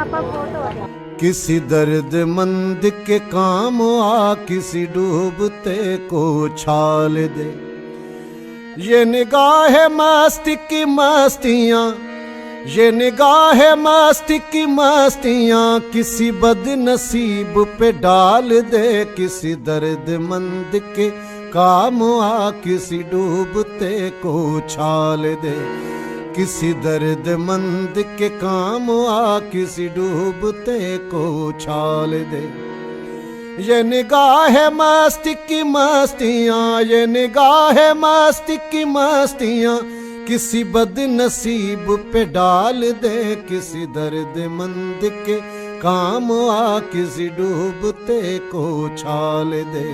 पापा फोटो है। किसी दर्दमंद के काम आ, किसी डूबते को छाल दे। ये निगाह मस्ती की मस्तियाँ, ये निगाह मस्ती की मस्तियाँ किसी बदनसीब पे डाल दे। किसी दर्दमंद के काम आ, किसी डूबते को छाल दे। किसी दर्दमंद के काम आ, किसी डूबते को छाल दे। ये निगाह मस्ती की मस्तियाँ, ये निगाह मस्ती की मस्तियाँ किसी बदनसीब पे डाल दे। किसी दर्दमंद के काम आ, किसी डूबते को छाल दे।